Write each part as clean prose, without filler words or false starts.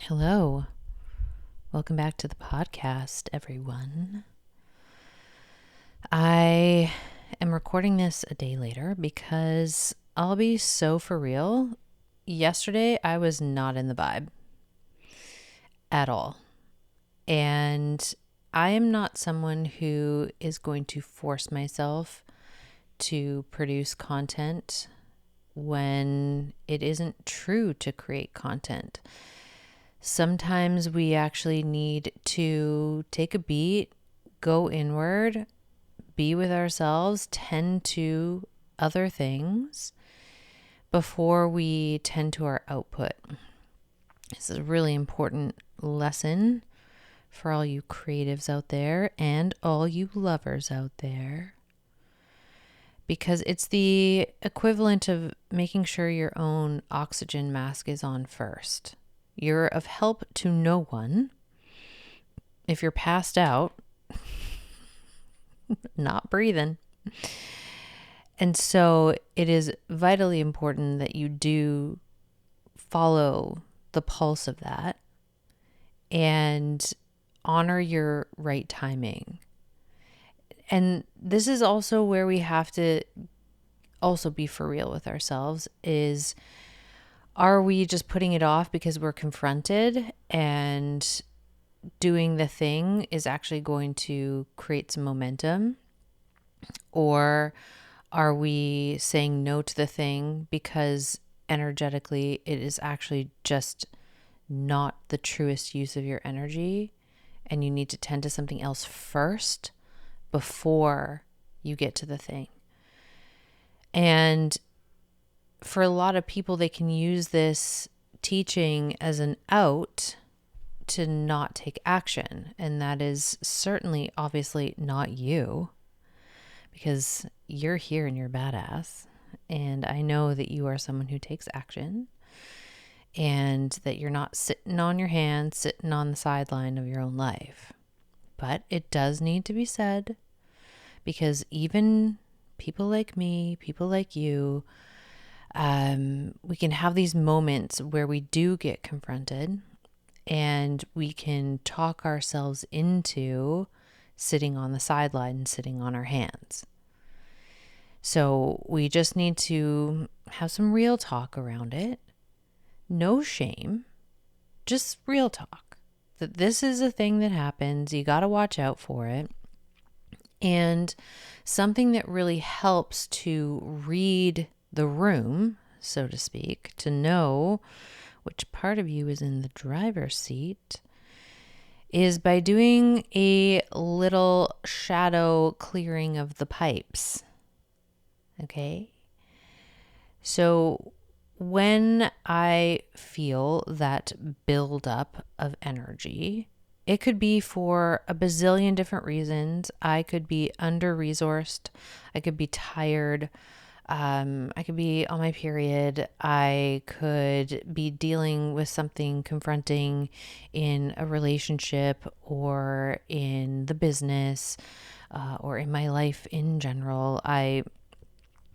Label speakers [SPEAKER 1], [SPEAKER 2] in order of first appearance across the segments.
[SPEAKER 1] Hello. Welcome back to the podcast, everyone. I am recording this a day later because I'll be so for real. Yesterday, I was not in the vibe at all. And I am not someone who is going to force myself to produce content when it isn't true to create content. Sometimes we actually need to take a beat, go inward, be with ourselves, tend to other things before we tend to our output. This is a really important lesson for all you creatives out there and all you lovers out there, because it's the equivalent of making sure your own oxygen mask is on first. You're of help to no one if you're passed out, not breathing. And so it is vitally important that you do follow the pulse of that and honor your right timing. And this is also where we have to also be for real with ourselves is, are we just putting it off because we're confronted and doing the thing is actually going to create some momentum? Or are we saying no to the thing because energetically it is actually just not the truest use of your energy and you need to tend to something else first before you get to the thing? And for a lot of people, they can use this teaching as an out to not take action. And that is certainly, obviously, not you, because you're here and you're badass. And I know that you are someone who takes action and that you're not sitting on your hands, sitting on the sideline of your own life. But it does need to be said, because even people like me, people like you, we can have these moments where we do get confronted and we can talk ourselves into sitting on the sideline and sitting on our hands. So we just need to have some real talk around it. No shame, just real talk. That this is a thing that happens. You got to watch out for it. And something that really helps to read the room, so to speak, to know which part of you is in the driver's seat, is by doing a little shadow clearing of the pipes. Okay? So when I feel that buildup of energy, it could be for a bazillion different reasons. I could be under-resourced. I could be tired. I could be on my period. I could be dealing with something confronting in a relationship or in the business or in my life in general. I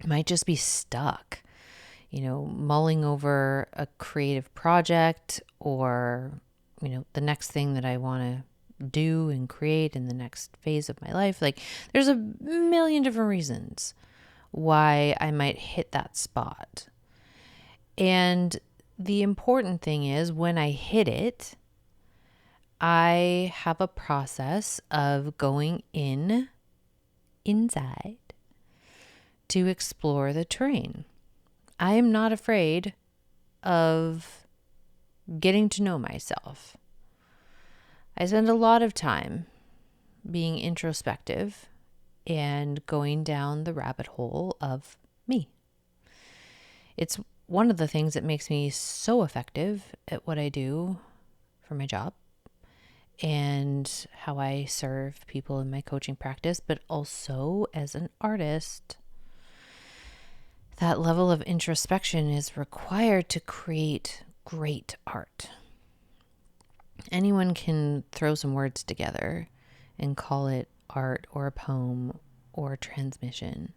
[SPEAKER 1] might just be stuck, mulling over a creative project or the next thing that I want to do and create in the next phase of my life. Like, there's a million different reasons why I might hit that spot. And the important thing is, when I hit it, I have a process of going inside to explore the terrain. I am not afraid of getting to know myself. I spend a lot of time being introspective and going down the rabbit hole of me. It's one of the things that makes me so effective at what I do for my job and how I serve people in my coaching practice, but also as an artist. That level of introspection is required to create great art. Anyone can throw some words together and call it art or a poem or a transmission.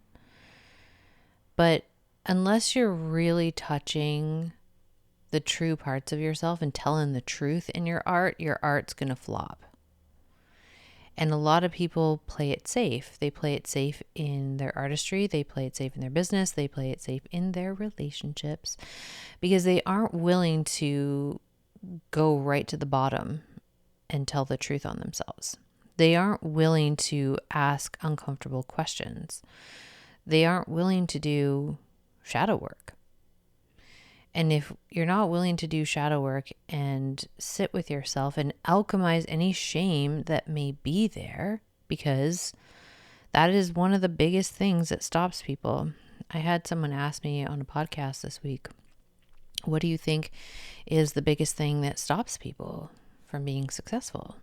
[SPEAKER 1] But unless you're really touching the true parts of yourself and telling the truth in your art's going to flop. And a lot of people play it safe. They play it safe in their artistry. They play it safe in their business. They play it safe in their relationships because they aren't willing to go right to the bottom and tell the truth on themselves. They aren't willing to ask uncomfortable questions. They aren't willing to do shadow work. And if you're not willing to do shadow work and sit with yourself and alchemize any shame that may be there, because that is one of the biggest things that stops people. I had someone ask me on a podcast this week, what do you think is the biggest thing that stops people from being successful?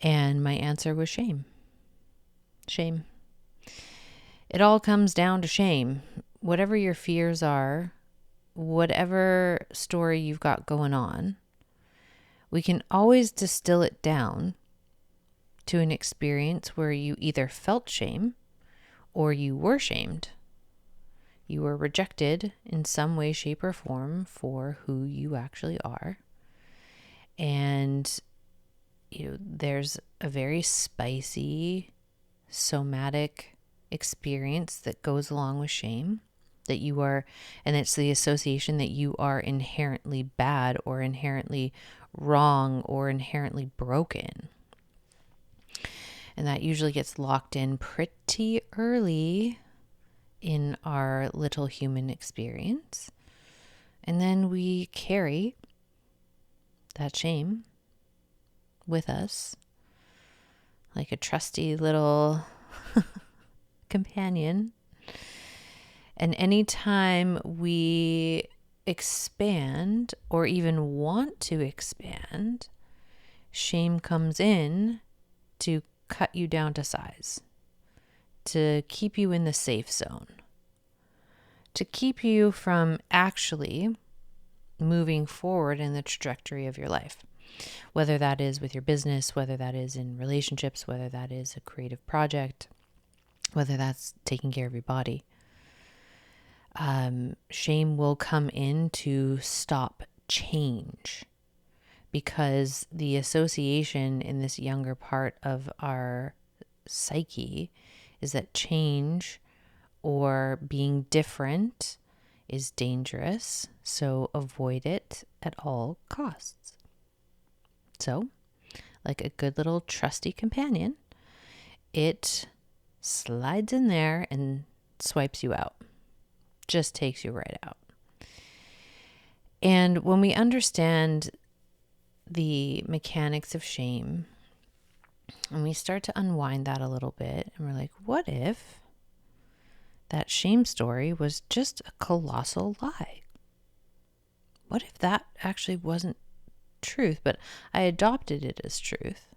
[SPEAKER 1] And my answer was shame. Shame. It all comes down to shame. Whatever your fears are, whatever story you've got going on, we can always distill it down to an experience where you either felt shame or you were shamed. You were rejected in some way, shape, or form for who you actually are. And there's a very spicy, somatic experience that goes along with shame. That you are, and it's the association that you are inherently bad or inherently wrong or inherently broken. And that usually gets locked in pretty early in our little human experience. And then we carry that shame with us like a trusty little companion. And anytime we expand or even want to expand, shame comes in to cut you down to size, to keep you in the safe zone, to keep you from actually moving forward in the trajectory of your life. Whether that is with your business, whether that is in relationships, whether that is a creative project, whether that's taking care of your body. Shame will come in to stop change because the association in this younger part of our psyche is that change or being different is dangerous, so avoid it at all costs. So, like a good little trusty companion, it slides in there and swipes you out. Just takes you right out. And when we understand the mechanics of shame and we start to unwind that a little bit and we're like, what if that shame story was just a colossal lie? What if that actually wasn't truth, but I adopted it as truth?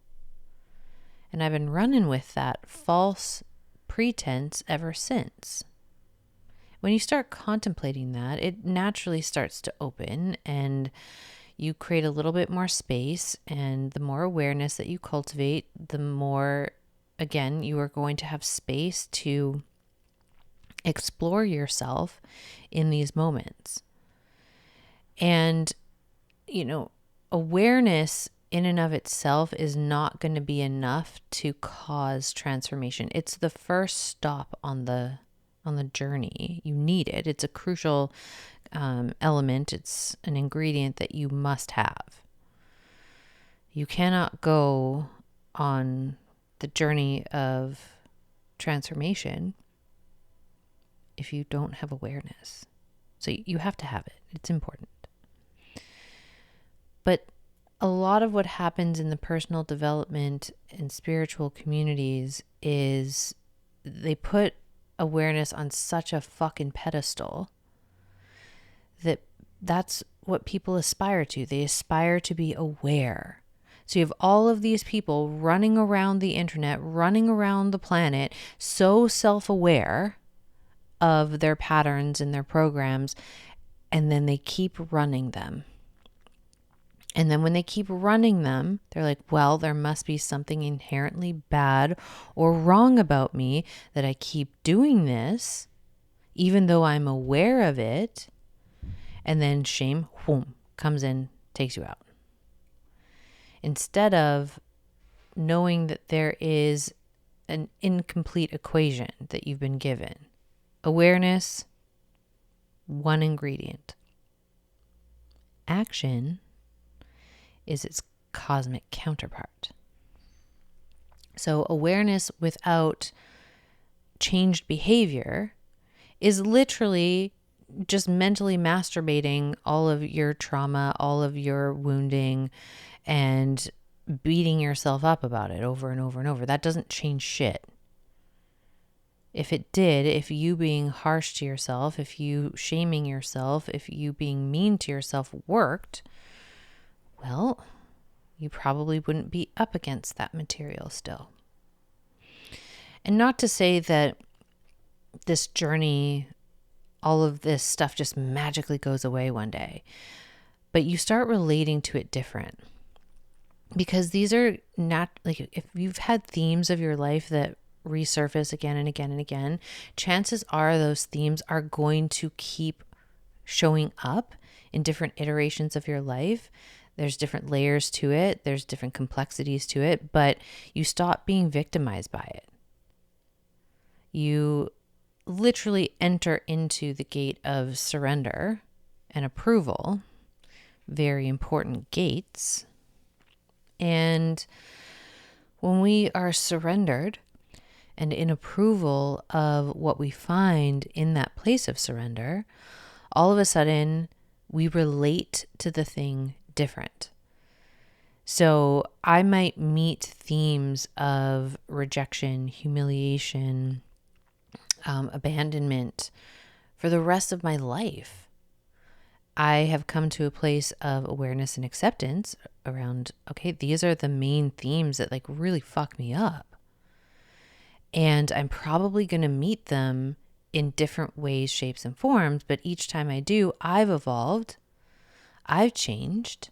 [SPEAKER 1] And I've been running with that false pretense ever since. When you start contemplating that, it naturally starts to open and you create a little bit more space, and the more awareness that you cultivate, the more, again, you are going to have space to explore yourself in these moments. And, awareness in and of itself is not going to be enough to cause transformation. It's the first stop on the journey. You need it. It's a crucial element. It's an ingredient that you must have. You cannot go on the journey of transformation if you don't have awareness. So you have to have it. It's important. But a lot of what happens in the personal development and spiritual communities is they put awareness on such a fucking pedestal that's what people aspire to. They aspire to be aware. So you have all of these people running around the internet, running around the planet, so self-aware of their patterns and their programs, and then they keep running them. And then when they keep running them, they're like, well, there must be something inherently bad or wrong about me that I keep doing this, even though I'm aware of it. And then shame, whoom, comes in, takes you out. Instead of knowing that there is an incomplete equation that you've been given. Awareness, one ingredient. Action is its cosmic counterpart. So awareness without changed behavior is literally just mentally masturbating all of your trauma, all of your wounding, and beating yourself up about it over and over and over. That doesn't change shit. If it did, if you being harsh to yourself, if you shaming yourself, if you being mean to yourself worked, well, you probably wouldn't be up against that material still. And not to say that this journey, all of this stuff just magically goes away one day, but you start relating to it different. Because these are not, like, if you've had themes of your life that resurface again and again and again, chances are those themes are going to keep showing up in different iterations of your life. There's different layers to it. There's different complexities to it, but you stop being victimized by it. You literally enter into the gate of surrender and approval, very important gates. And when we are surrendered and in approval of what we find in that place of surrender, all of a sudden we relate to the thing different. So I might meet themes of rejection, humiliation, abandonment for the rest of my life. I have come to a place of awareness and acceptance around, okay, these are the main themes that like really fuck me up. And I'm probably going to meet them in different ways, shapes, and forms. But each time I do, I've evolved. I've changed.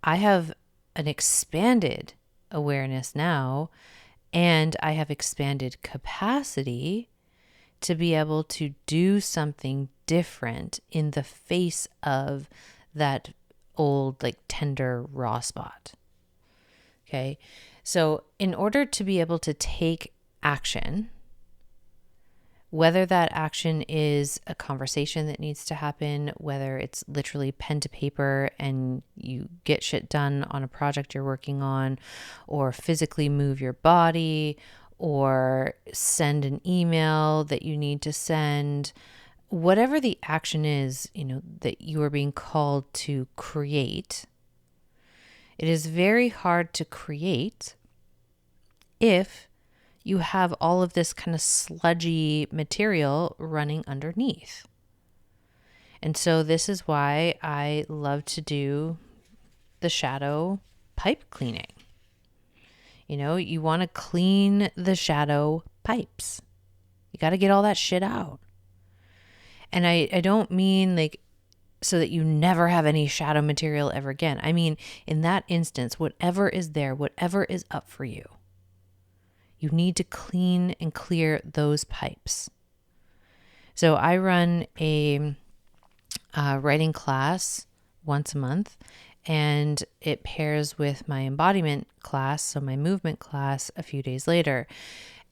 [SPEAKER 1] I have an expanded awareness now, and I have expanded capacity to be able to do something different in the face of that old, like, tender, raw spot. Okay. So in order to be able to take action, whether that action is a conversation that needs to happen, whether it's literally pen to paper and you get shit done on a project you're working on, or physically move your body, or send an email that you need to send, whatever the action is, that you are being called to create, it is very hard to create if you have all of this kind of sludgy material running underneath. And so this is why I love to do the shadow pipe cleaning. You want to clean the shadow pipes. You got to get all that shit out. And I don't mean like so that you never have any shadow material ever again. I mean, in that instance, whatever is there, whatever is up for you, you need to clean and clear those pipes. So I run a writing class once a month, and it pairs with my embodiment class, so my movement class, a few days later.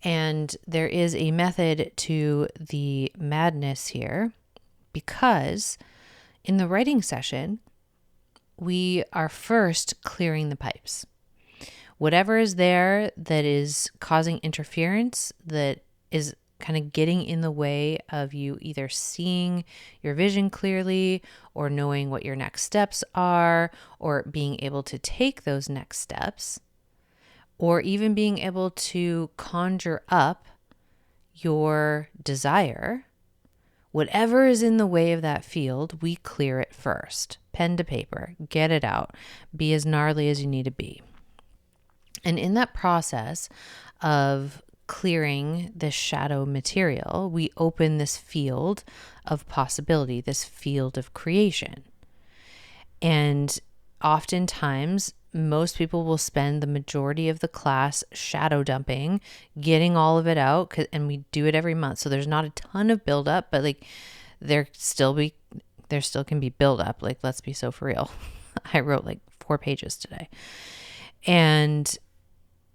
[SPEAKER 1] And there is a method to the madness here, because in the writing session, we are first clearing the pipes. Whatever is there that is causing interference, that is kind of getting in the way of you either seeing your vision clearly, or knowing what your next steps are, or being able to take those next steps, or even being able to conjure up your desire. Whatever is in the way of that field, we clear it first. Pen to paper, get it out, be as gnarly as you need to be. And in that process of clearing this shadow material, we open this field of possibility, this field of creation. And oftentimes, most people will spend the majority of the class shadow dumping, getting all of it out, and we do it every month. So there's not a ton of buildup, but like there still be there still can be buildup. Like, let's be so for real. I wrote like 4 pages today. And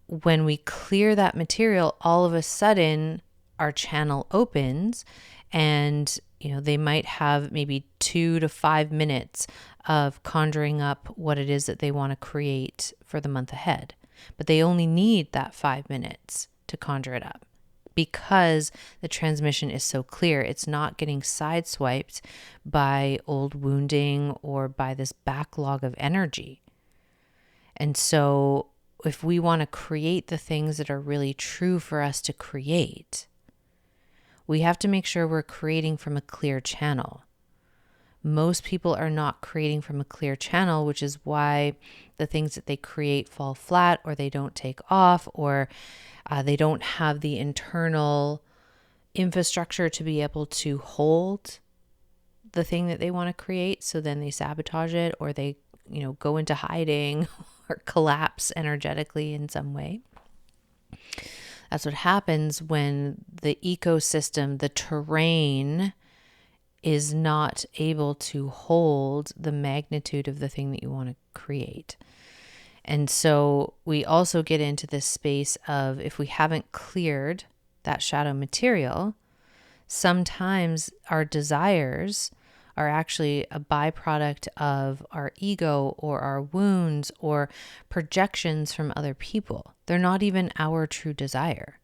[SPEAKER 1] when we clear that material, all of a sudden our channel opens, and they might have maybe 2 to 5 minutes of conjuring up what it is that they want to create for the month ahead. But they only need that 5 minutes to conjure it up because the transmission is so clear. It's not getting sideswiped by old wounding or by this backlog of energy. And so if we want to create the things that are really true for us to create, we have to make sure we're creating from a clear channel. Most people are not creating from a clear channel, which is why the things that they create fall flat, or they don't take off, or they don't have the internal infrastructure to be able to hold the thing that they want to create. So then they sabotage it, or they, go into hiding or collapse energetically in some way. That's what happens when the ecosystem, the terrain, is not able to hold the magnitude of the thing that you want to create. And so we also get into this space of, if we haven't cleared that shadow material, sometimes our desires are actually a byproduct of our ego or our wounds or projections from other people. They're not even our true desire.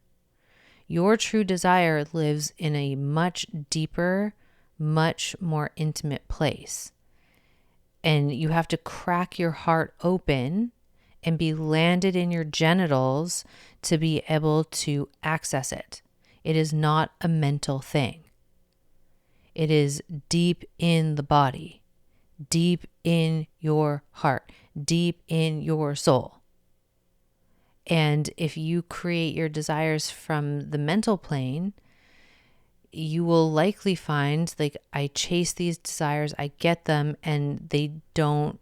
[SPEAKER 1] Your true desire lives in a much deeper, much more intimate place. And you have to crack your heart open and be landed in your genitals to be able to access it. It is not a mental thing. It is deep in the body, deep in your heart, deep in your soul. And if you create your desires from the mental plane, you will likely find, like, I chase these desires, I get them, and they don't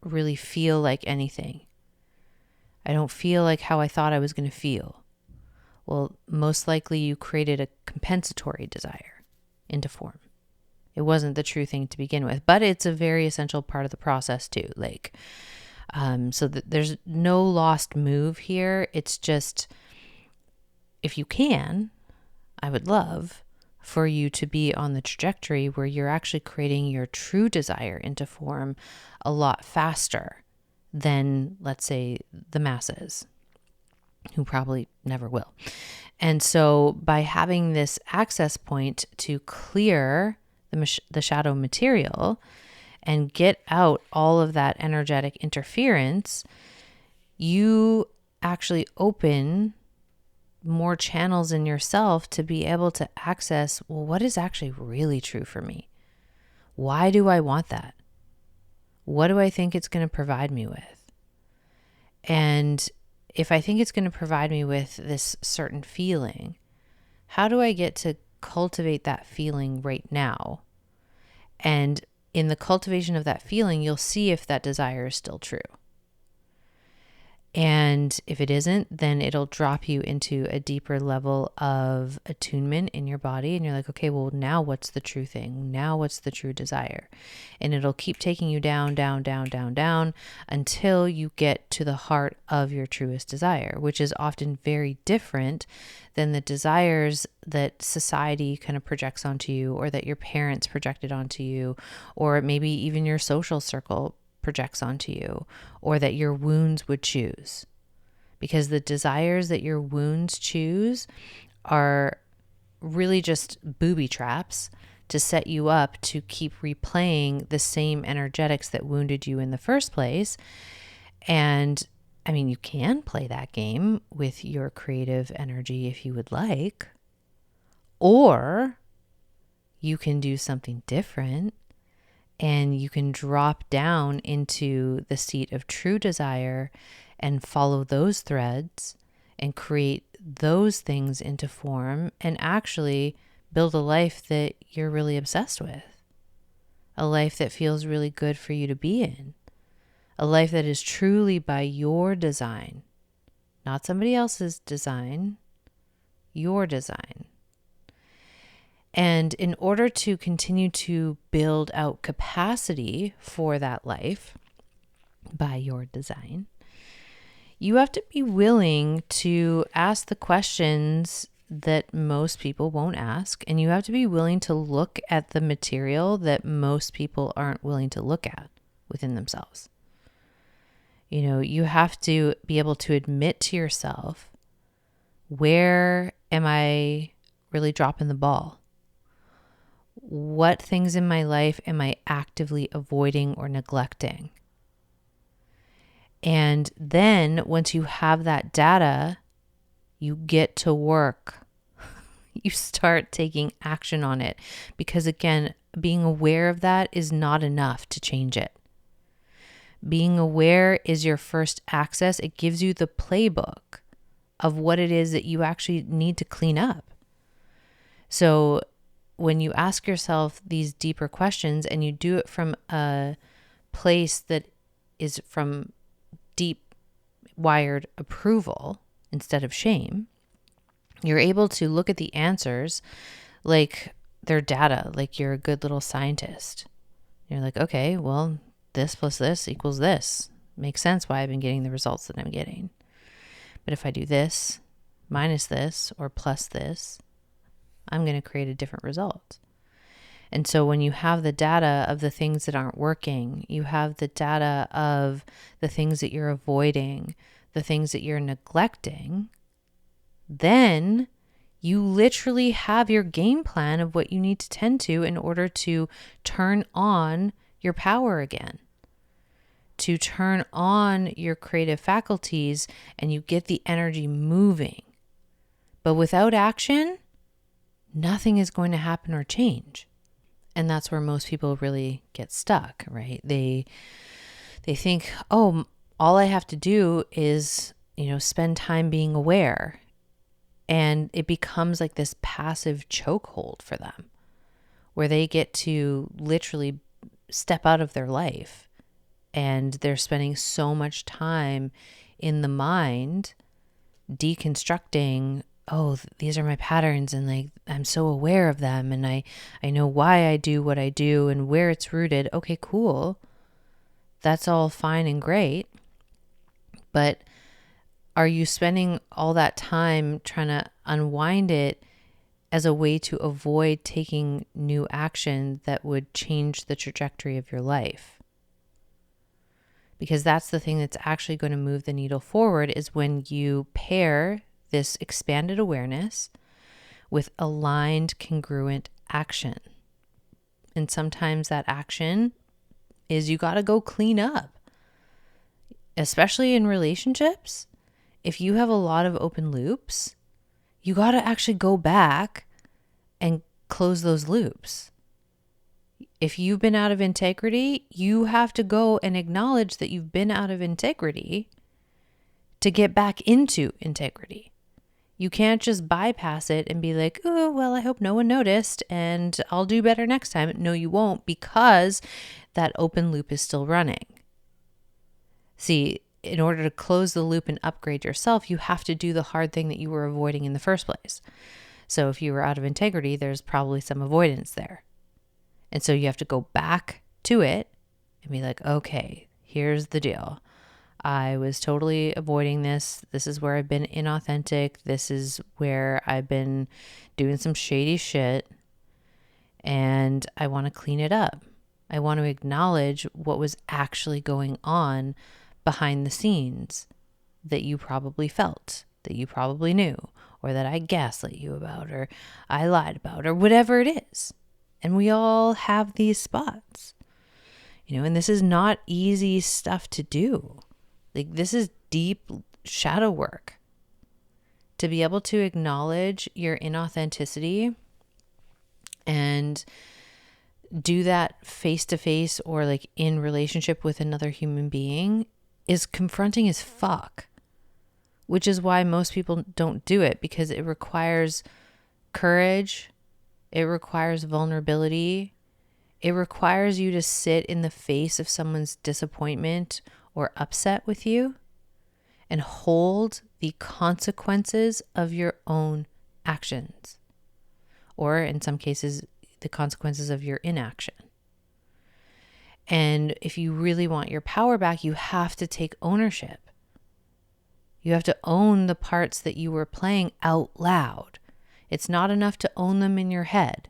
[SPEAKER 1] really feel like anything. I don't feel like how I thought I was going to feel. Well, most likely you created a compensatory desire into form. It wasn't the true thing to begin with, but it's a very essential part of the process too. So that there's no lost move here. It's just, if you can, I would love for you to be on the trajectory where you're actually creating your true desire into form a lot faster than, let's say, the masses, who probably never will. And so by having this access point to clear the shadow material and get out all of that energetic interference, you actually open more channels in yourself to be able to access, well, what is actually really true for me? Why do I want that? What do I think it's going to provide me with? And if I think it's going to provide me with this certain feeling, how do I get to cultivate that feeling right now? And in the cultivation of that feeling, you'll see if that desire is still true. And if it isn't, then it'll drop you into a deeper level of attunement in your body. And you're like, okay, well, now what's the true thing? Now what's the true desire? And it'll keep taking you down, down, down, down, down until you get to the heart of your truest desire, which is often very different than the desires that society kind of projects onto you, or that your parents projected onto you, or maybe even your social circle projects onto you, or that your wounds would choose. Because the desires that your wounds choose are really just booby traps to set you up to keep replaying the same energetics that wounded you in the first place. And I mean, you can play that game with your creative energy if you would like, or you can do something different. And you can drop down into the seat of true desire and follow those threads and create those things into form and actually build a life that you're really obsessed with. A life that feels really good for you to be in. A life that is truly by your design, not somebody else's design, your design. And in order to continue to build out capacity for that life by your design, you have to be willing to ask the questions that most people won't ask. And you have to be willing to look at the material that most people aren't willing to look at within themselves. You have to be able to admit to yourself, where am I really dropping the ball? What things in my life am I actively avoiding or neglecting? And then once you have that data, you get to work. You start taking action on it. Because again, being aware of that is not enough to change it. Being aware is your first access. It gives you the playbook of what it is that you actually need to clean up. So when you ask yourself these deeper questions and you do it from a place that is from deep wired approval instead of shame, you're able to look at the answers like they're data, like you're a good little scientist. You're like, okay, well, this plus this equals this. Makes sense why I've been getting the results that I'm getting. But if I do this minus this or plus this, I'm going to create a different result. And so when you have the data of the things that aren't working, you have the data of the things that you're avoiding, the things that you're neglecting, then you literally have your game plan of what you need to tend to in order to turn on your power again, to turn on your creative faculties, and you get the energy moving. But without action, nothing is going to happen or change. And that's where most people really get stuck, right? They think, oh, all I have to do is, spend time being aware. And it becomes like this passive chokehold for them, where they get to literally step out of their life. And they're spending so much time in the mind deconstructing, oh, these are my patterns, and like I'm so aware of them, and I know why I do what I do and where it's rooted. Okay, cool. That's all fine and great. But are you spending all that time trying to unwind it as a way to avoid taking new action that would change the trajectory of your life? Because that's the thing that's actually going to move the needle forward, is when you pair this expanded awareness with aligned, congruent action. And sometimes that action is you got to go clean up, especially in relationships. If you have a lot of open loops, you got to actually go back and close those loops. If you've been out of integrity, you have to go and acknowledge that you've been out of integrity to get back into integrity. You can't just bypass it and be like, oh, well, I hope no one noticed and I'll do better next time. No, you won't, because that open loop is still running. See, in order to close the loop and upgrade yourself, you have to do the hard thing that you were avoiding in the first place. So if you were out of integrity, there's probably some avoidance there. And so you have to go back to it and be like, okay, here's the deal. I was totally avoiding this. This is where I've been inauthentic. This is where I've been doing some shady shit. And I want to clean it up. I want to acknowledge what was actually going on behind the scenes that you probably felt, that you probably knew, or that I gaslit you about, or I lied about, or whatever it is. And we all have these spots, and this is not easy stuff to do. Like, this is deep shadow work. To be able to acknowledge your inauthenticity and do that face to face or like in relationship with another human being is confronting as fuck, which is why most people don't do it, because it requires courage. It requires vulnerability. It requires you to sit in the face of someone's disappointment or upset with you and hold the consequences of your own actions. or in some cases, the consequences of your inaction. And if you really want your power back, you have to take ownership. You have to own the parts that you were playing out loud. It's not enough to own them in your head.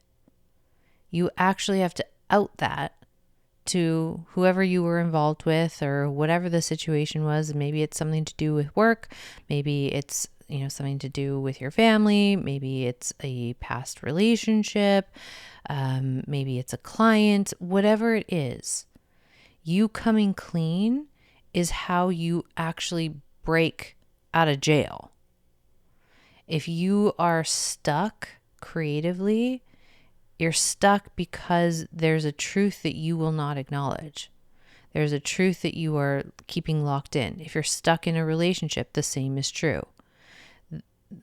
[SPEAKER 1] You actually have to out that to whoever you were involved with or whatever the situation was. Maybe it's something to do with work. Maybe it's, something to do with your family. Maybe it's a past relationship. Maybe it's a client, whatever it is. You coming clean is how you actually break out of jail. If you are stuck creatively, you're stuck because there's a truth that you will not acknowledge. There's a truth that you are keeping locked in. If you're stuck in a relationship, the same is true.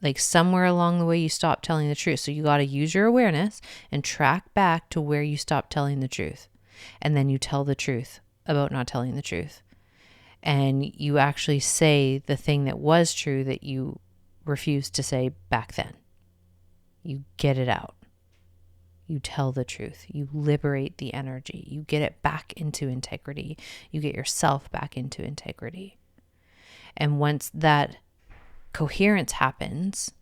[SPEAKER 1] Like somewhere along the way, you stop telling the truth. So you got to use your awareness and track back to where you stopped telling the truth. And then you tell the truth about not telling the truth. And you actually say the thing that was true that you refused to say back then. You get it out. You tell the truth. You liberate the energy. You get it back into integrity. You get yourself back into integrity. And once that coherence happens,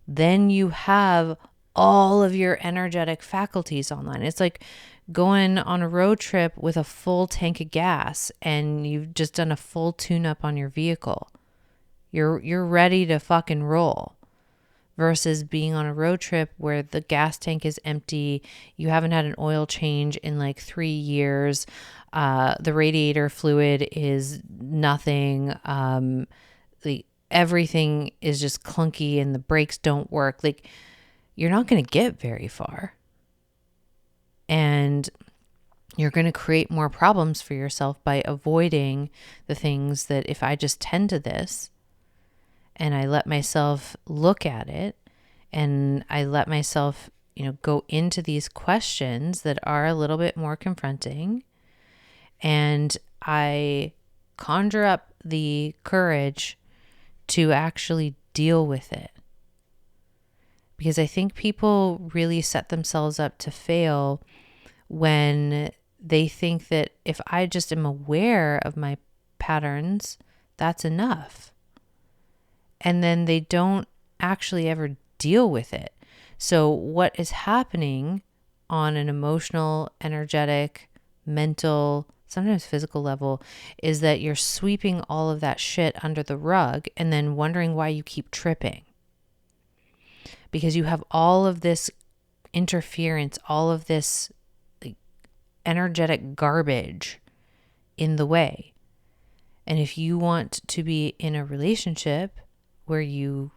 [SPEAKER 1] then you have all of your energetic faculties online. It's like going on a road trip with a full tank of gas and you've just done a full tune-up on your vehicle. You're ready to fucking roll. Versus being on a road trip where the gas tank is empty, you haven't had an oil change in like 3 years, the radiator fluid is nothing, everything is just clunky and the brakes don't work. Like, you're not going to get very far. And you're going to create more problems for yourself by avoiding the things that if I just tend to this, and I let myself look at it and I let myself, go into these questions that are a little bit more confronting, and I conjure up the courage to actually deal with it. Because I think people really set themselves up to fail when they think that if I just am aware of my patterns, that's enough. And then they don't actually ever deal with it. So what is happening on an emotional, energetic, mental, sometimes physical level is that you're sweeping all of that shit under the rug and then wondering why you keep tripping. Because you have all of this interference, all of this energetic garbage in the way. And if you want to be in a relationship where you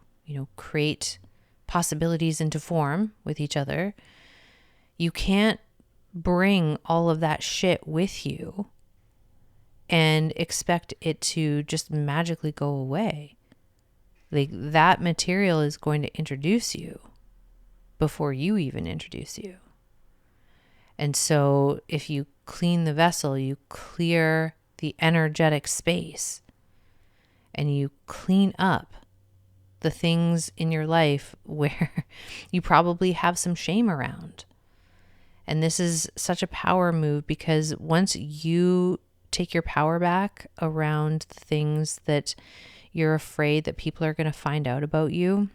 [SPEAKER 1] create possibilities into form with each other, you can't bring all of that shit with you and expect it to just magically go away. Like, that material is going to introduce you before you even introduce you. And so if you clean the vessel, you clear the energetic space and you clean up the things in your life where you probably have some shame around. And this is such a power move, because once you take your power back around things that you're afraid that people are going to find out about you,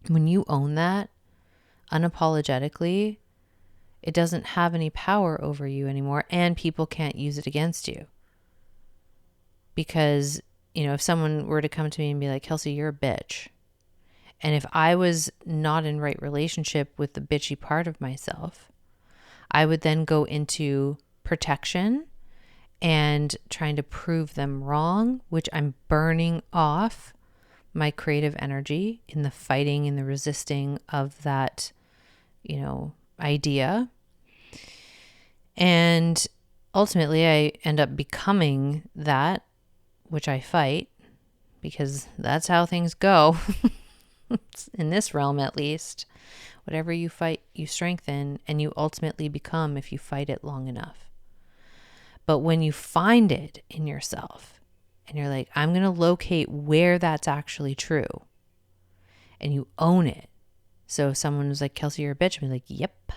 [SPEAKER 1] when you own that unapologetically, it doesn't have any power over you anymore, and people can't use it against you. Because, if someone were to come to me and be like, Kelsey, you're a bitch. And if I was not in right relationship with the bitchy part of myself, I would then go into protection and trying to prove them wrong, which I'm burning off my creative energy in the fighting and the resisting of that, idea. And ultimately I end up becoming that which I fight, because that's how things go. In this realm, at least. Whatever you fight, you strengthen, and you ultimately become if you fight it long enough. But when you find it in yourself and you're like, I'm going to locate where that's actually true, and you own it, So if someone was like, Kelsey, you're a bitch, I'd be like, yep,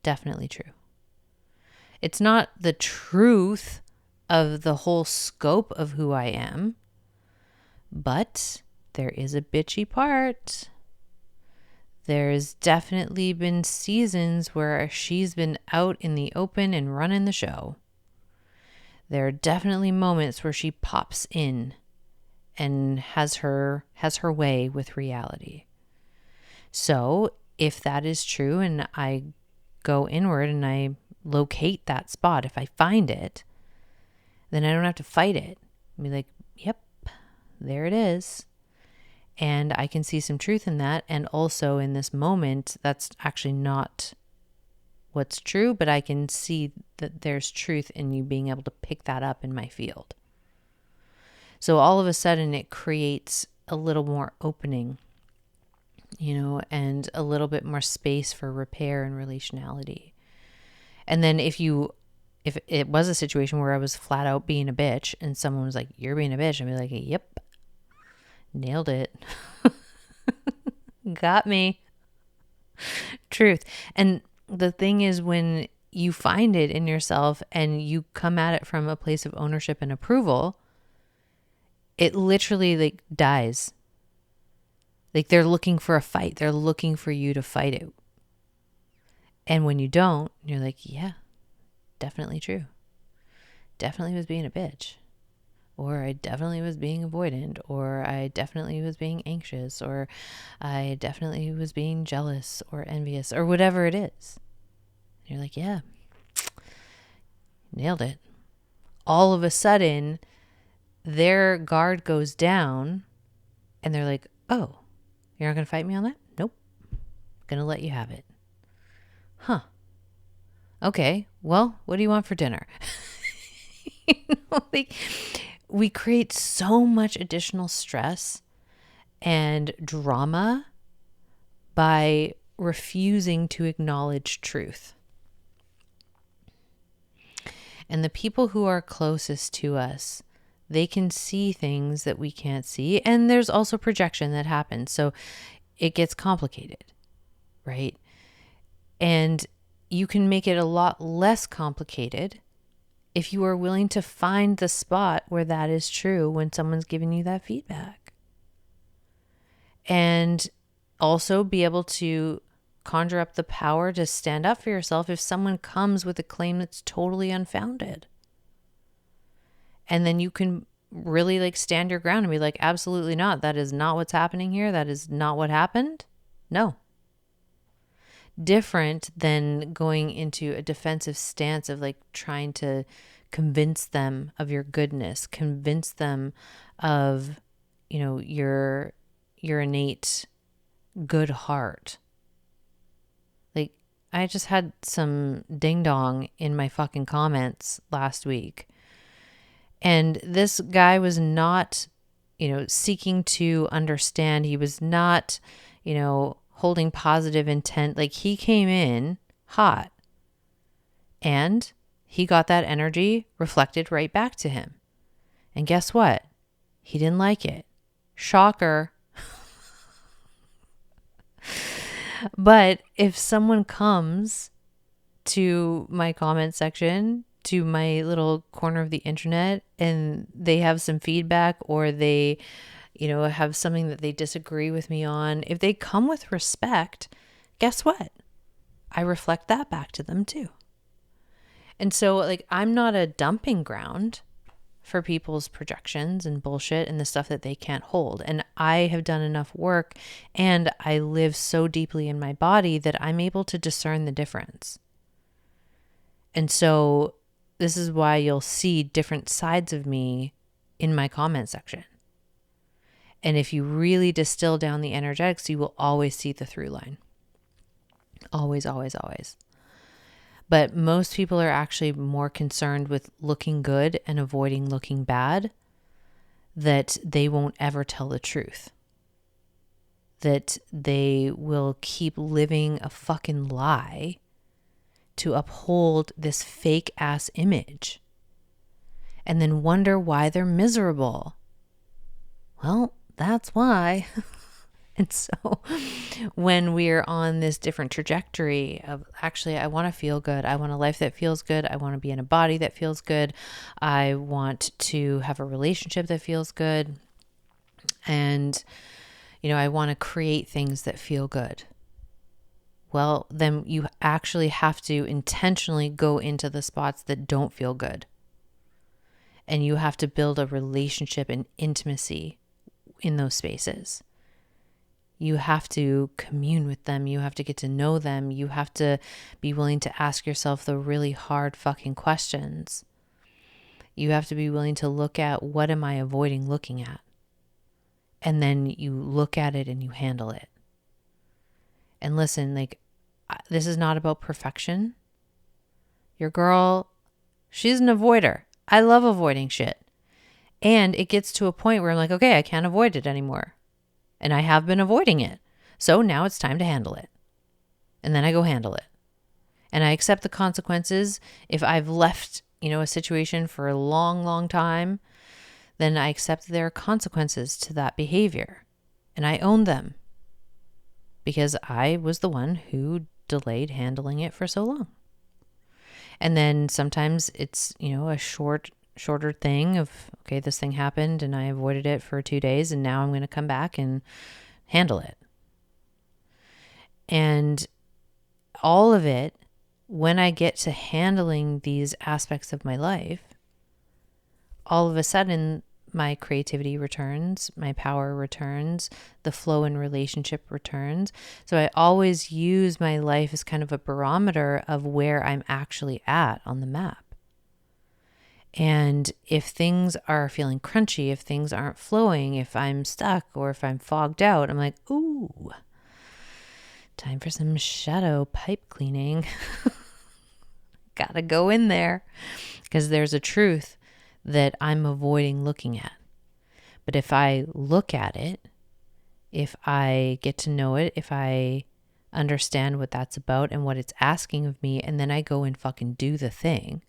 [SPEAKER 1] definitely true. It's not the truth of the whole scope of who I am, but there is a bitchy part. There's definitely been seasons where she's been out in the open and running the show. There are definitely moments where she pops in and has her way with reality. So if that is true and I go inward and I locate that spot, if I find it, then I don't have to fight it. I'll be like, yep, there it is. And I can see some truth in that. And also in this moment, that's actually not what's true, but I can see that there's truth in you being able to pick that up in my field. So all of a sudden it creates a little more opening, and a little bit more space for repair and relationality. And then if it was a situation where I was flat out being a bitch and someone was like, you're being a bitch, I'd be like, yep, nailed it. Got me. Truth. And the thing is, when you find it in yourself and you come at it from a place of ownership and approval, it literally like dies. Like they're looking for a fight. They're looking for you to fight it. And when you don't, you're like, yeah, definitely true. Definitely was being a bitch. Or I definitely was being avoidant. Or I definitely was being anxious. Or I definitely was being jealous or envious or whatever it is. And you're like, yeah, nailed it. All of a sudden, their guard goes down and they're like, oh, you're not going to fight me on that? Nope. Going to let you have it. Huh. Okay. Well, what do you want for dinner? We create so much additional stress and drama by refusing to acknowledge truth. And the people who are closest to us, they can see things that we can't see. And there's also projection that happens. So it gets complicated, right? And you can make it a lot less complicated if you are willing to find the spot where that is true when someone's giving you that feedback. And also be able to conjure up the power to stand up for yourself if someone comes with a claim that's totally unfounded. And then you can really like stand your ground and be like, absolutely not. That is not what's happening here. That is not what happened. No. Different than going into a defensive stance of like trying to convince them of your goodness, convince them of, your innate good heart. Like I just had some ding dong in my fucking comments last week. And this guy was not, seeking to understand. He was not, holding positive intent. Like he came in hot and he got that energy reflected right back to him. And guess what? He didn't like it. Shocker. But if someone comes to my comment section, to my little corner of the internet, and they have some feedback or they have something that they disagree with me on, if they come with respect, guess what? I reflect that back to them too. And so like, I'm not a dumping ground for people's projections and bullshit and the stuff that they can't hold. And I have done enough work and I live so deeply in my body that I'm able to discern the difference. And so this is why you'll see different sides of me in my comment section. And if you really distill down the energetics, you will always see the through line. Always, always, always. But most people are actually more concerned with looking good and avoiding looking bad, that they won't ever tell the truth. That they will keep living a fucking lie to uphold this fake ass image and then wonder why they're miserable. Well, that's why. And so when we're on this different trajectory of actually, I want to feel good. I want a life that feels good. I want to be in a body that feels good. I want to have a relationship that feels good. And, I want to create things that feel good. Well, then you actually have to intentionally go into the spots that don't feel good. And you have to build a relationship and intimacy in those spaces. You have to commune with them. You have to get to know them. You have to be willing to ask yourself the really hard fucking questions. You have to be willing to look at, what am I avoiding looking at? And then you look at it and you handle it. And listen, this is not about perfection. Your girl, she's an avoider. I love avoiding shit. And it gets to a point where I'm like, okay, I can't avoid it anymore. And I have been avoiding it. So now it's time to handle it. And then I go handle it. And I accept the consequences. If I've left, a situation for a long, long time, then I accept there are consequences to that behavior. And I own them. Because I was the one who delayed handling it for so long. And then sometimes it's, a shorter thing of, okay, this thing happened and I avoided it for 2 days and now I'm going to come back and handle it. And all of it, when I get to handling these aspects of my life, all of a sudden my creativity returns, my power returns, the flow in relationship returns. So I always use my life as kind of a barometer of where I'm actually at on the map. And if things are feeling crunchy, if things aren't flowing, if I'm stuck or if I'm fogged out, I'm like, ooh, time for some shadow pipe cleaning. Gotta go in there because there's a truth that I'm avoiding looking at. But if I look at it, if I get to know it, if I understand what that's about and what it's asking of me, and then I go and fucking do the thing,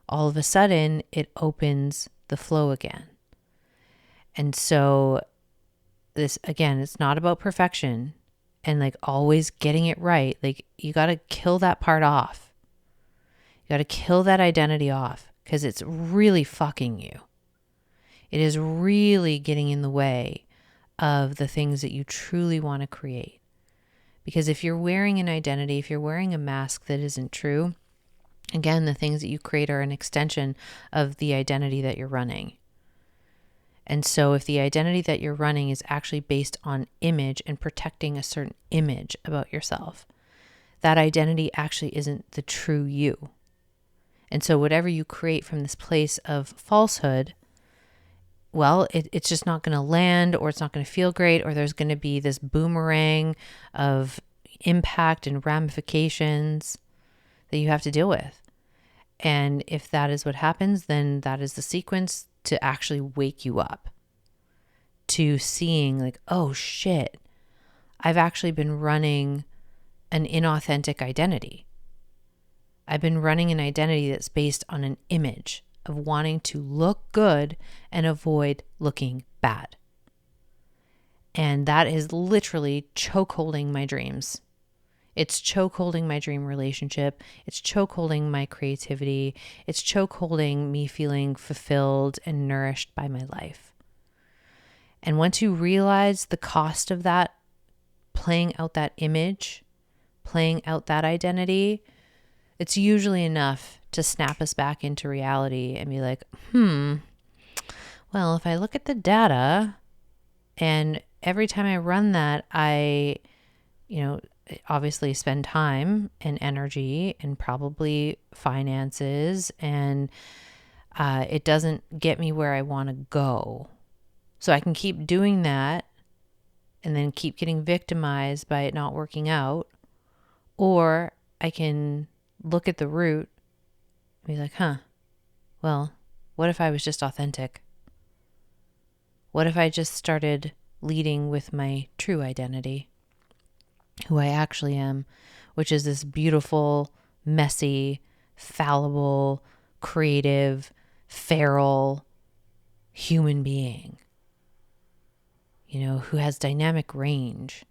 [SPEAKER 1] all of a sudden it opens the flow again. And so this, again, it's not about perfection and always getting it right. You got to kill that part off. You got to kill that identity off because it's really fucking you. It is really getting in the way of the things that you truly want to create. Because if you're wearing an identity, if you're wearing a mask that isn't true, again, the things that you create are an extension of the identity that you're running. And so if the identity that you're running is actually based on image and protecting a certain image about yourself, that identity actually isn't the true you. And so whatever you create from this place of falsehood, well, it's just not going to land, or it's not going to feel great, or there's going to be this boomerang of impact and ramifications that you have to deal with. And if that is what happens, then that is the sequence to actually wake you up to seeing oh shit, I've actually been running an inauthentic identity. I've been running an identity that's based on an image of wanting to look good and avoid looking bad. And that is literally chokeholding my dreams. It's chokeholding my dream relationship. It's chokeholding my creativity. It's chokeholding me feeling fulfilled and nourished by my life. And once you realize the cost of that, playing out that image, playing out that identity, it's usually enough to snap us back into reality and be like, well, if I look at the data and every time I run that, I, obviously spend time and energy and probably finances, and it doesn't get me where I want to go. So I can keep doing that and then keep getting victimized by it not working out. Or I can look at the root and be like, well, what if I was just authentic? What if I just started leading with my true identity, who I actually am, which is this beautiful, messy, fallible, creative, feral human being. who has dynamic range,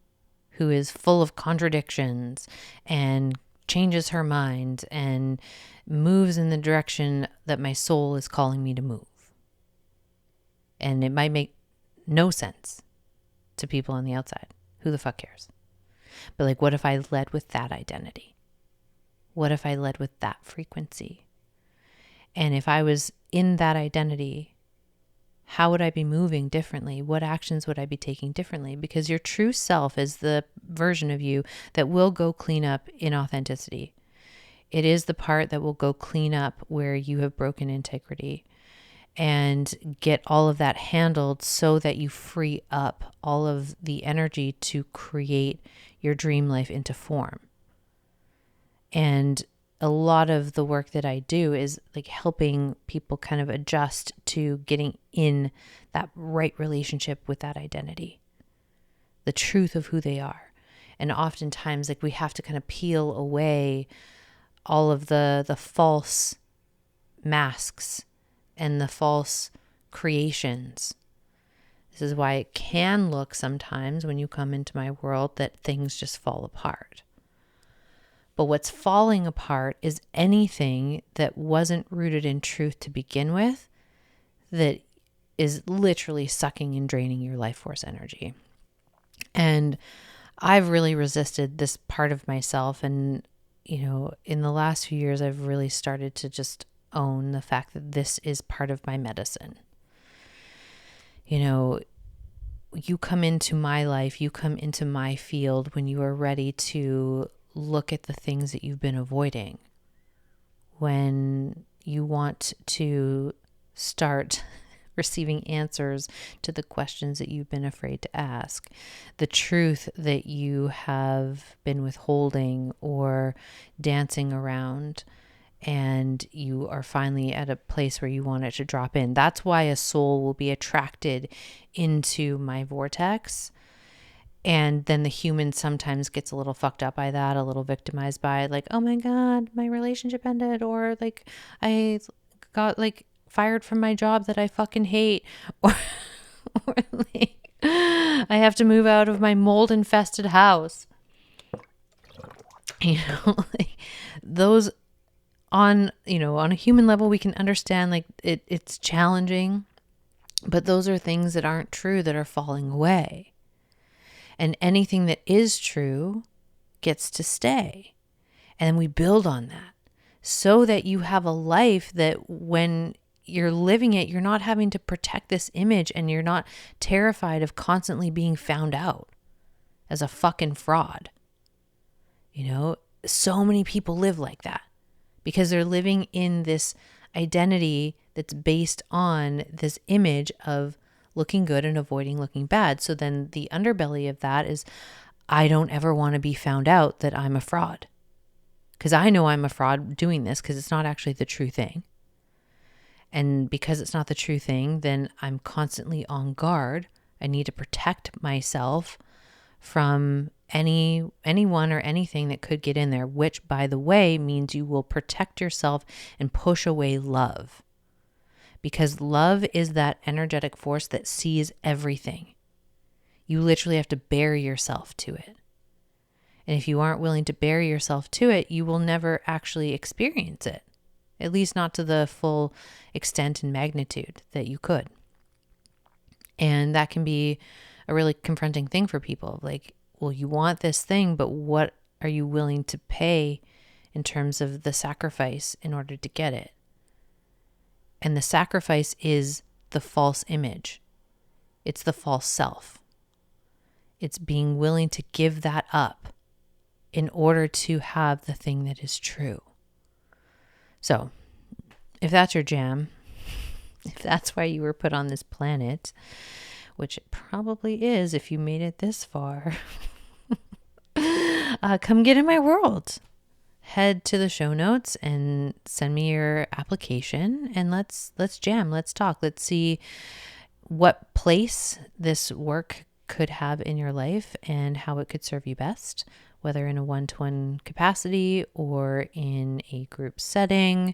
[SPEAKER 1] who is full of contradictions and changes her mind and moves in the direction that my soul is calling me to move. And it might make no sense to people on the outside. Who the fuck cares? But like, what if I led with that identity? What if I led with that frequency? And if I was in that identity, how would I be moving differently? What actions would I be taking differently? Because your true self is the version of you that will go clean up in authenticity. It is the part that will go clean up where you have broken integrity and get all of that handled so that you free up all of the energy to create your dream life into form. And a lot of the work that I do is like helping people kind of adjust to getting in that right relationship with that identity, the truth of who they are. And oftentimes, like, we have to kind of peel away all of the false masks and the false creations. This is why it can look sometimes when you come into my world that things just fall apart. But what's falling apart is anything that wasn't rooted in truth to begin with, that is literally sucking and draining your life force energy. And I've really resisted this part of myself. And, in the last few years, I've really started to just own the fact that this is part of my medicine. You come into my life, you come into my field when you are ready to look at the things that you've been avoiding. When you want to start receiving answers to the questions that you've been afraid to ask, the truth that you have been withholding or dancing around, and you are finally at a place where you want it to drop in. That's why a soul will be attracted into my vortex. And then the human sometimes gets a little fucked up by that, a little victimized by it, like, oh my God, my relationship ended, or like I got like fired from my job that I fucking hate, or like I have to move out of my mold infested house. Like those on a human level, we can understand like it's challenging, but those are things that aren't true that are falling away. And anything that is true gets to stay. And we build on that so that you have a life that when you're living it, you're not having to protect this image and you're not terrified of constantly being found out as a fucking fraud. So many people live like that because they're living in this identity that's based on this image of looking good and avoiding looking bad. So then the underbelly of that is, I don't ever want to be found out that I'm a fraud. Because I know I'm a fraud doing this because it's not actually the true thing. And because it's not the true thing, then I'm constantly on guard. I need to protect myself from anyone or anything that could get in there, which, by the way, means you will protect yourself and push away love. Because love is that energetic force that sees everything. You literally have to bury yourself to it. And if you aren't willing to bury yourself to it, you will never actually experience it. At least not to the full extent and magnitude that you could. And that can be a really confronting thing for people. Like, well, you want this thing, but what are you willing to pay in terms of the sacrifice in order to get it? And the sacrifice is the false image. It's the false self. It's being willing to give that up in order to have the thing that is true. So, if that's your jam, if that's why you were put on this planet, which it probably is if you made it this far, come get in my world. Head to the show notes and send me your application and let's jam, let's talk. Let's see what place this work could have in your life and how it could serve you best, whether in a one-to-one capacity or in a group setting.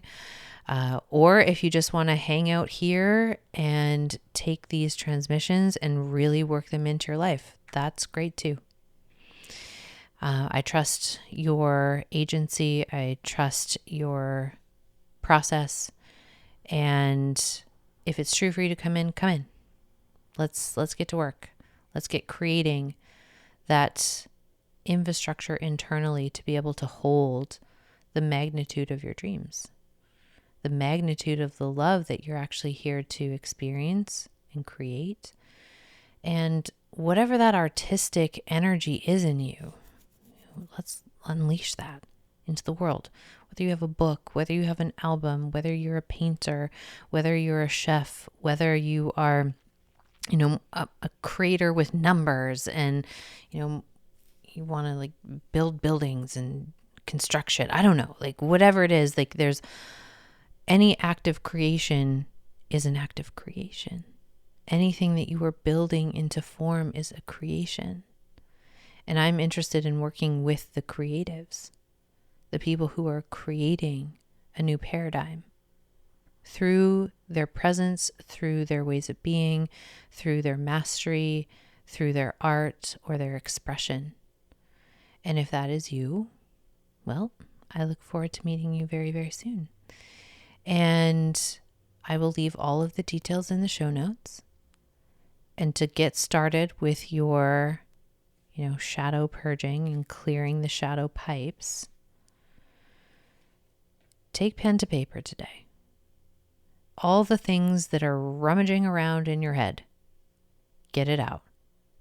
[SPEAKER 1] Or if you just want to hang out here and take these transmissions and really work them into your life, that's great too. I trust your agency. I trust your process. And if it's true for you to come in, come in. Let's get to work. Let's get creating that infrastructure internally to be able to hold the magnitude of your dreams, the magnitude of the love that you're actually here to experience and create. And whatever that artistic energy is in you, let's unleash that into the world. Whether you have a book, whether you have an album, whether you're a painter, whether you're a chef, whether you are, a creator with numbers and, you want to like build buildings and construction. I don't know, like whatever it is, like there's any act of creation is an act of creation. Anything that you are building into form is a creation. And I'm interested in working with the creatives, the people who are creating a new paradigm through their presence, through their ways of being, through their mastery, through their art or their expression. And if that is you, well, I look forward to meeting you very, very soon. And I will leave all of the details in the show notes. And to get started with your, shadow purging and clearing the shadow pipes, take pen to paper today. All the things that are rummaging around in your head, get it out.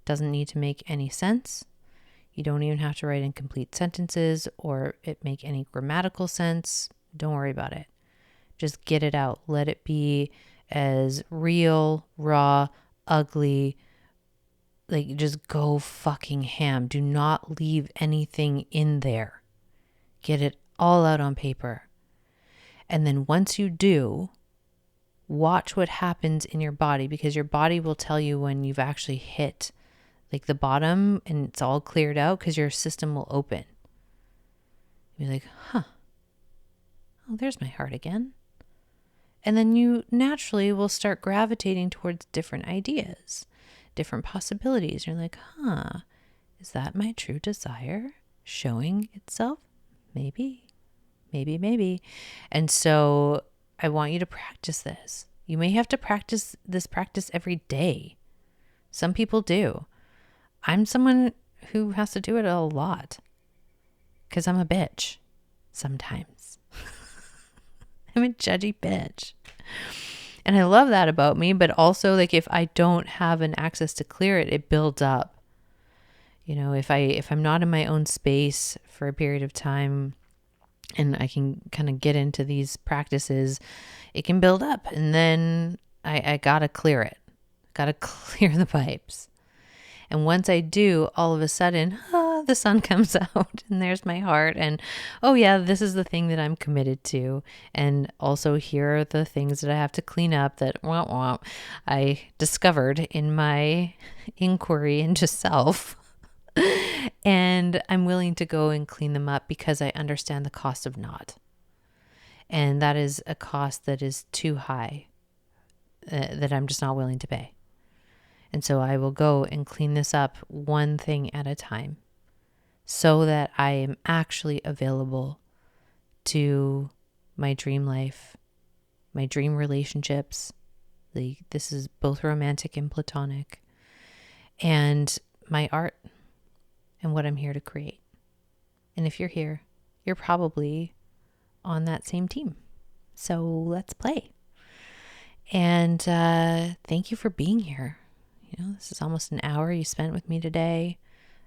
[SPEAKER 1] Doesn't need to make any sense. You don't even have to write incomplete sentences or it make any grammatical sense. Don't worry about it. Just get it out. Let it be as real, raw, ugly. Like, just go fucking ham. Do not leave anything in there. Get it all out on paper. And then once you do, watch what happens in your body, because your body will tell you when you've actually hit like the bottom and it's all cleared out, because your system will open. You're like, oh, there's my heart again. And then you naturally will start gravitating towards different ideas, different possibilities. You're like, is that my true desire showing itself? Maybe. And so I want you to practice this. You may have to practice this practice every day. Some people do. I'm someone who has to do it a lot because I'm a bitch sometimes. I'm a judgy bitch. And I love that about me, but also like if I don't have an access to clear it, it builds up. If I'm not in my own space for a period of time and I can kind of get into these practices, it can build up, and then I gotta clear it. Gotta clear the pipes. And once I do, all of a sudden, the sun comes out and there's my heart. And, oh yeah, this is the thing that I'm committed to. And also here are the things that I have to clean up that I discovered in my inquiry into self. And I'm willing to go and clean them up because I understand the cost of not. And that is a cost that is too high, that I'm just not willing to pay. And so I will go and clean this up one thing at a time so that I am actually available to my dream life, my dream relationships. This is both romantic and platonic, and my art and what I'm here to create. And if you're here, you're probably on that same team. So let's play. And thank you for being here. This is almost an hour you spent with me today.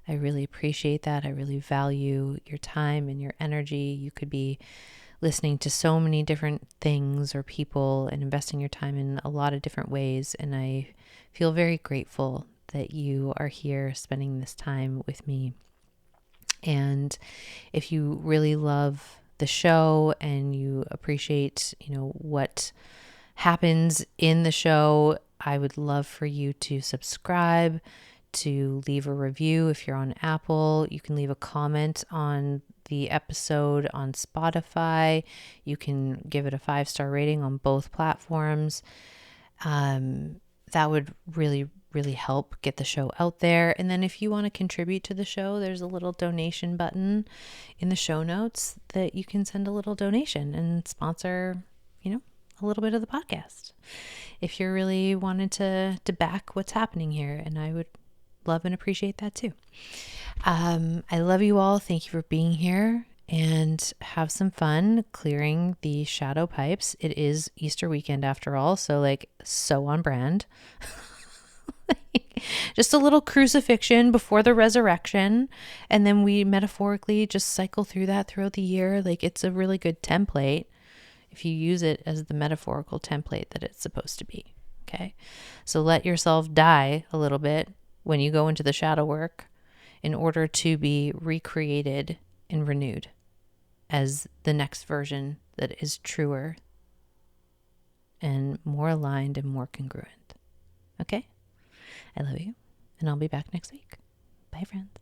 [SPEAKER 1] I really appreciate that. I really value your time and your energy. You could be listening to so many different things or people and investing your time in a lot of different ways. And I feel very grateful that you are here spending this time with me. And if you really love the show and you appreciate, what happens in the show, I would love for you to subscribe to leave a review if you're on Apple. You can leave a comment on the episode on Spotify. You can give it a 5-star rating on both platforms. That would really, really help get the show out there. And then if you want to contribute to the show, there's a little donation button in the show notes that you can send a little donation and sponsor, a little bit of the podcast. If you're really wanted to back what's happening here, and I would love and appreciate that too. I love you all. Thank you for being here, and have some fun clearing the shadow pipes. It is Easter weekend after all, so so on brand. Just a little crucifixion before the resurrection, and then we metaphorically just cycle through that throughout the year. It's a really good template if you use it as the metaphorical template that it's supposed to be. Okay. So let yourself die a little bit when you go into the shadow work in order to be recreated and renewed as the next version that is truer and more aligned and more congruent. Okay. I love you, and I'll be back next week. Bye, friends.